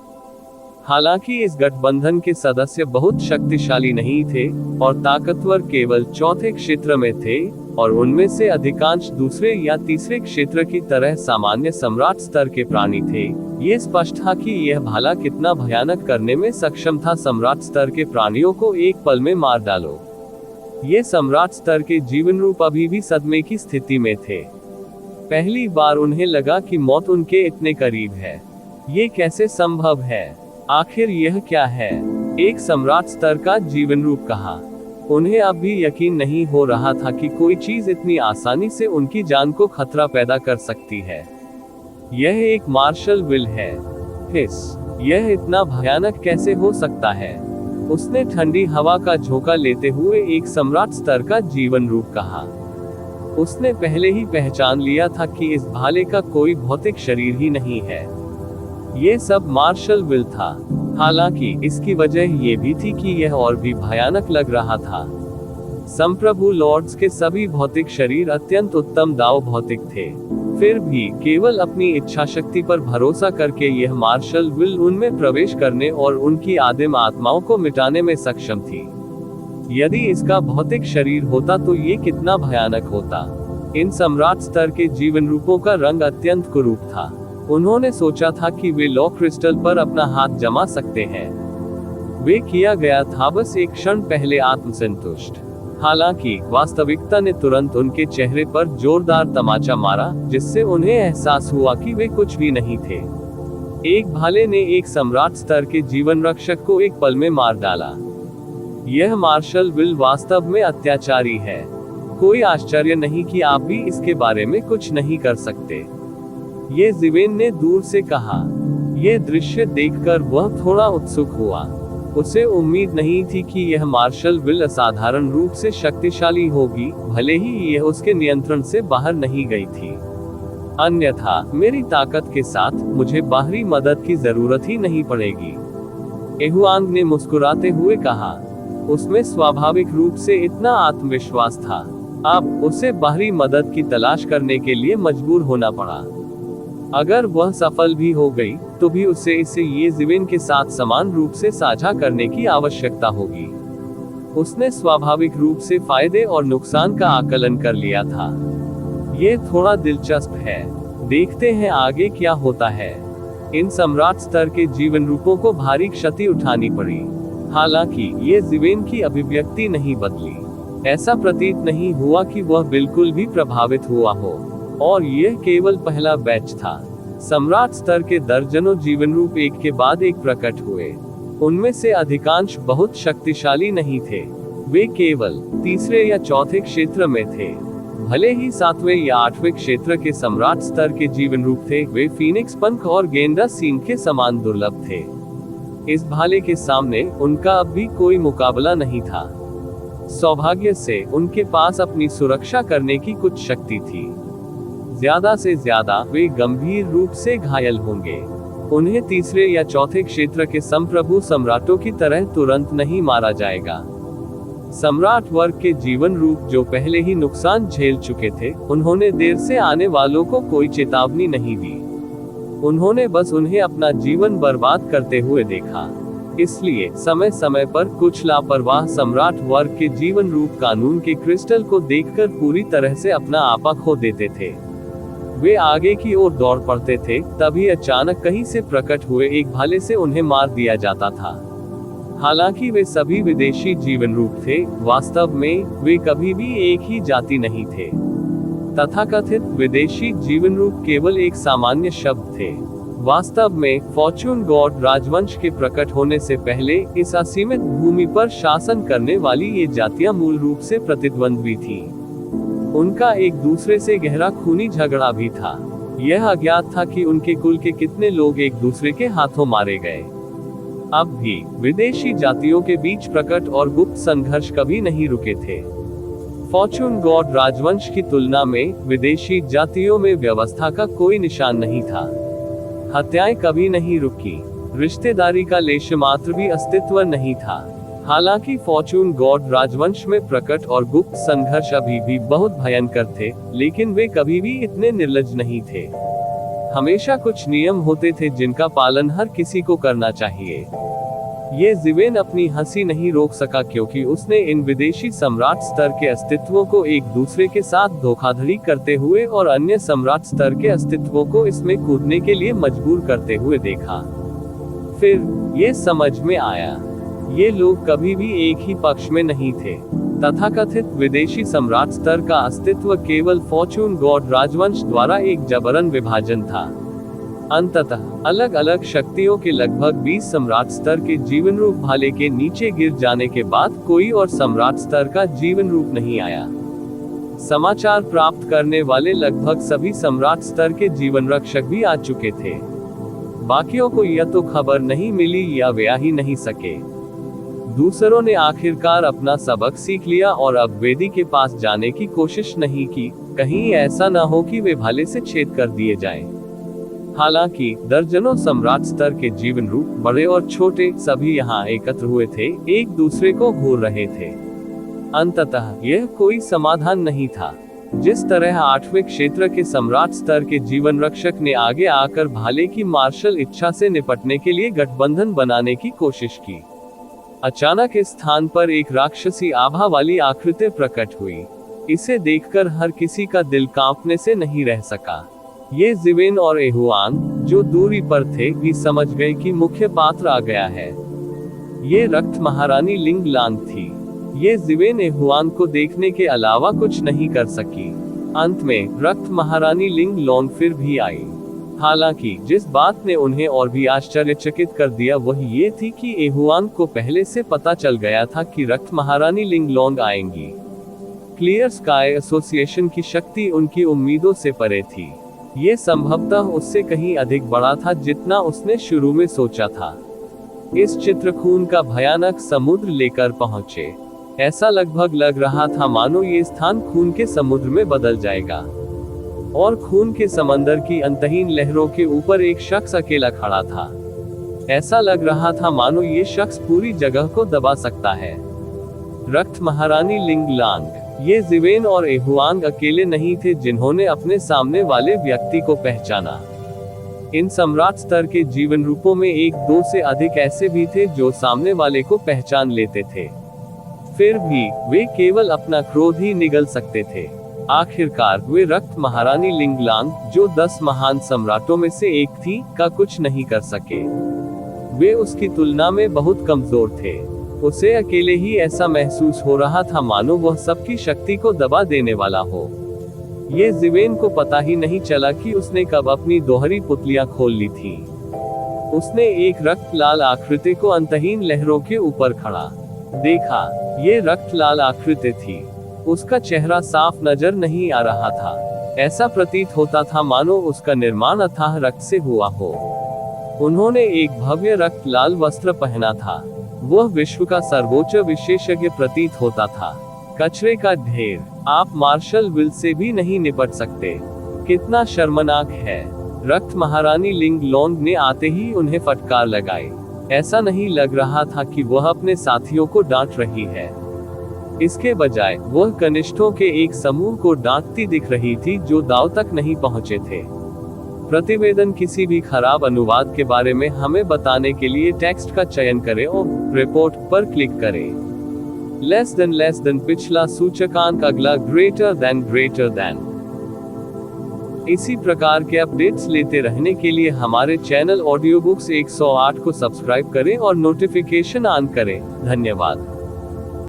S1: हालांकि इस गठबंधन के सदस्य बहुत शक्तिशाली नहीं थे और ताकतवर केवल चौथे क्षेत्र में थे, और उनमें से अधिकांश दूसरे या तीसरे क्षेत्र की तरह सामान्य सम्राट स्तर के प्राणी थे। ये स्पष्ट था कि यह भाला कितना भयानक करने में सक्षम था। सम्राट स्तर के प्राणियों को एक पल में मार डालो। ये सम्राट स्तर के जीवन रूप अभी भी सदमे की स्थिति में थे। पहली बार उन्हें लगा कि मौत उनके इतने करीब है। ये कैसे संभव है? आखिर यह क्या है? एक सम्राट स्तर का जीवन रूप कहा। उन्हें अब भी यकीन नहीं हो रहा था कि कोई चीज इतनी आसानी से उनकी जान को खतरा पैदा कर सकती है। यह एक मार्शल विल है। हिस, यह इतना भयानक कैसे हो सकता है? उसने ठंडी हवा का झोंका लेते हुए एक सम्राट स्तर का जीवन रूप कहा। उसने पहले ही पहचान लिया था कि इस भाले का कोई भौतिक शरीर ही नहीं है। ये सब मार्शल विल था। हालांकि इसकी वजह ये भी थी कि यह और भी भयानक लग रहा था। संप्रभु लॉर्ड्स के सभी भौतिक शरीर अत्यंत उत्तम दाव भौतिक थे। फिर भी केवल अपनी इच्छा शक्ति पर भरोसा करके यह मार्शल विल उनमें प्रवेश करने और उनकी आदिम आत्माओं को मिटाने में सक्षम थी। यदि इसका भौतिक शरीर होता तो ये कितना भयानक होता। इन सम्राट स्तर के जीवन रूपों का रंग अत्यंत कुरूप था। उन्होंने सोचा था कि वे लॉ क्रिस्टल पर अपना हाथ जमा सकते हैं। वे किया गया था बस एक क्षण पहले आत्मसंतुष्ट। हालांकि वास्तविकता ने तुरंत उनके चेहरे पर जोरदार तमाचा मारा, जिससे उन्हें एहसास हुआ कि वे कुछ भी नहीं थे। एक भाले ने एक सम्राट स्तर के जीवन रक्षक को एक पल में मार डाला। यह मार्शल विल वास्तव में अत्याचारी है। कोई आश्चर्य नहीं कि आप भी इसके बारे में कुछ नहीं कर सकते। ये ज़िवेन ने दूर से कहा। यह दृश्य देखकर वह थोड़ा उत्सुक हुआ। उसे उम्मीद नहीं थी कि यह मार्शल विल असाधारण रूप से शक्तिशाली होगी, भले ही यह उसके नियंत्रण से बाहर नहीं गई थी। अन्यथा मेरी ताकत के साथ मुझे बाहरी मदद की जरूरत ही नहीं पड़ेगी, एहुआंग ने मुस्कुराते हुए कहा। उसमें स्वाभाविक रूप से इतना आत्मविश्वास था। अब उसे बाहरी मदद की तलाश करने के लिए मजबूर होना पड़ा। अगर वह सफल भी हो गई, तो भी उसे इसे ये ज़िवेन के साथ समान रूप से साझा करने की आवश्यकता होगी। उसने स्वाभाविक रूप से फायदे और नुकसान का आकलन कर लिया था। ये थोड़ा दिलचस्प है। देखते हैं आगे क्या होता है। इन सम्राट स्तर के जीवन रूपों को भारी क्षति उठानी पड़ी। हालांकि ये ज़िवेन की अभिव्यक्ति नहीं बदली। ऐसा प्रतीत नहीं हुआ कि वह बिल्कुल भी प्रभावित हुआ हो, और यह केवल पहला बैच था। सम्राट स्तर के दर्जनों जीवन रूप एक के बाद एक प्रकट हुए। उनमें से अधिकांश बहुत शक्तिशाली नहीं थे। वे केवल तीसरे या चौथे क्षेत्र में थे। भले ही सातवें या आठवें क्षेत्र के सम्राट स्तर के जीवन रूप थे, वे फीनिक्स पंख और गेंडा सींग के समान दुर्लभ थे। इस भाले के सामने उनका अब भी कोई मुकाबला नहीं था। सौभाग्य से उनके पास अपनी सुरक्षा करने की कुछ शक्ति थी। ज्यादा से ज्यादा वे गंभीर रूप से घायल होंगे। उन्हें तीसरे या चौथे क्षेत्र के संप्रभु सम्राटों की तरह तुरंत नहीं मारा जाएगा। सम्राट वर्ग के जीवन रूप जो पहले ही नुकसान झेल चुके थे, उन्होंने देर से आने वालों को कोई चेतावनी नहीं दी। उन्होंने बस उन्हें अपना जीवन बर्बाद करते हुए देखा। इसलिए समय समय पर कुछ लापरवाह सम्राट वर्ग के जीवन रूप कानून के क्रिस्टल को देखकर पूरी तरह से अपना आपा खो देते थे। वे आगे की ओर दौड़ पड़ते थे, तभी अचानक कहीं से प्रकट हुए एक भाले से उन्हें मार दिया जाता था। हालांकि वे सभी विदेशी जीवन रूप थे, वास्तव में वे कभी भी एक ही जाति नहीं थे। तथाकथित विदेशी जीवन रूप केवल एक सामान्य शब्द थे। वास्तव में फॉर्चून गॉड राजवंश के प्रकट होने से पहले इस असीमित भूमि पर शासन करने वाली ये जातियां मूल रूप से प्रतिद्वंद्वी थी। उनका एक दूसरे से गहरा खूनी झगड़ा भी था। यह अज्ञात था कि उनके कुल के कितने लोग एक दूसरे के हाथों मारे गए। अब भी विदेशी जातियों के बीच प्रकट और गुप्त संघर्ष कभी नहीं रुके थे। फॉर्चून गॉड राजवंश की तुलना में विदेशी जातियों में व्यवस्था का कोई निशान नहीं था। हत्याएं कभी नहीं रुकी, रिश्तेदारी का लेश मात्र भी अस्तित्व नहीं था। हालांकि फॉर्चून गॉड राजवंश में प्रकट और गुप्त संघर्ष अभी भी बहुत भयंकर थे, लेकिन वे कभी भी इतने निर्लज्ज नहीं थे। हमेशा कुछ नियम होते थे जिनका पालन हर किसी को करना चाहिए। ये जिवेन अपनी हंसी नहीं रोक सका, क्योंकि उसने इन विदेशी सम्राट स्तर के अस्तित्वों को एक दूसरे के साथ धोखाधड़ी करते हुए और अन्य सम्राट स्तर के अस्तित्वों को इसमें कूदने के लिए मजबूर करते हुए देखा। फिर ये समझ में आया, ये लोग कभी भी एक ही पक्ष में नहीं थे। तथाकथित विदेशी सम्राट स्तर का अस्तित्व केवल फॉर्चून गॉड राजवंश द्वारा एक जबरन विभाजन था। अंततः अलग अलग शक्तियों के लगभग 20 सम्राट स्तर के जीवन रूप भाले के नीचे गिर जाने के बाद कोई और सम्राट स्तर का जीवन रूप नहीं आया। समाचार प्राप्त करने वाले लगभग सभी सम्राट स्तर के जीवन रक्षक भी आ चुके थे। बाकियों को या तो खबर नहीं मिली या वे आ ही नहीं सके। दूसरों ने आखिरकार अपना सबक सीख लिया और अब वेदी के पास जाने की कोशिश नहीं की, कहीं ऐसा न हो कि वे भाले से छेद कर दिए जाएं। हालांकि दर्जनों सम्राट स्तर के जीवन रूप, बड़े और छोटे, सभी यहाँ एकत्र हुए थे, एक दूसरे को घूर रहे थे। अंततः यह कोई समाधान नहीं था। जिस तरह 8वें क्षेत्र के सम्राट स्तर के जीवन रक्षक ने आगे आकर भाले की मार्शल इच्छा से निपटने के लिए गठबंधन बनाने की कोशिश की, अचानक इस स्थान पर एक राक्षसी आभा वाली आकृति प्रकट हुई। इसे देखकर हर किसी का दिल कांपने से नहीं रह सका। ये जिवेन और एहुआन, जो दूरी पर थे, भी समझ गए कि मुख्य पात्र आ गया है। ये रक्त महारानी लिंग लांग थी। ये जिवेन एहुआन को देखने के अलावा कुछ नहीं कर सकी। अंत में रक्त महारानी लिंग लॉन्ग फिर भी आई। हालांकि जिस बात ने उन्हें और भी आश्चर्यचकित कर दिया वह ये थी कि एहुआन को पहले से पता चल गया था कि रक्त महारानी लिंग लॉन्ग आएंगी। क्लियर स्काई एसोसिएशन की शक्ति उनकी उम्मीदों से परे थी। ये संभवतः उससे कहीं अधिक बड़ा था जितना उसने शुरू में सोचा था। इस चित्रकूट का भयानक समुद्र लेकर पहुंचे। ऐसा लगभग लग रहा था मानो ये स्थान खून के समुद्र में बदल जाएगा, और खून के समंदर की अंतहीन लहरों के ऊपर एक शख्स अकेला खड़ा था। ऐसा लग रहा था मानो ये शख्स पूरी जगह को दबा सकता है। रक्त महारानी लिंग लांग, ये जिवेन और एहुआंग अकेले नहीं थे जिन्होंने अपने सामने वाले व्यक्ति को पहचाना। इन सम्राट स्तर के जीवन रूपों में एक दो से अधिक ऐसे भी थे जो सामने वाले को पहचान लेते थे। फिर भी वे केवल अपना क्रोध ही निगल सकते थे। आखिरकार वे रक्त महारानी लिंगलांग, जो 10 महान सम्राटों में से एक थी, का कुछ नहीं कर सके। वे उसकी तुलना में बहुत कमजोर थे। उसे अकेले ही ऐसा महसूस हो रहा था मानो वह सबकी शक्ति को दबा देने वाला हो। ये जिवेन को पता ही नहीं चला कि उसने कब अपनी दोहरी पुतलियां खोल ली थी। उसने एक रक्त लाल आकृति को अंतहीन लहरों के ऊपर खड़ा देखा। ये रक्त लाल आकृति थी। उसका चेहरा साफ नजर नहीं आ रहा था। ऐसा प्रतीत होता था मानो उसका निर्माण अथाह रक्त से हुआ हो। उन्होंने एक भव्य रक्त लाल वस्त्र पहना था। वह विश्व का सर्वोच्च विशेषज्ञ प्रतीत होता था। कचरे का ढेर। आप मार्शल विल से भी नहीं निपट सकते। कितना शर्मनाक है। रक्त महारानी लिंग लोंग ने आते ही उन्हें फटकार लगाई। ऐसा नहीं लग रहा था कि वह अपने साथियों को डांट रही है। इसके बजाय वह कनिष्ठों के एक समूह को डांटती दिख रही थी जो दांव तक नहीं पहुंचे थे। प्रतिवेदन किसी भी खराब अनुवाद के बारे में हमें बताने के लिए टेक्स्ट का चयन करें और रिपोर्ट पर क्लिक करें। लेस देन पिछला सूचकांक, अगला ग्रेटर देन। इसी प्रकार के अपडेट्स लेते रहने के लिए हमारे चैनल ऑडियो बुक्स 108 को सब्सक्राइब करें और नोटिफिकेशन ऑन करें। धन्यवाद।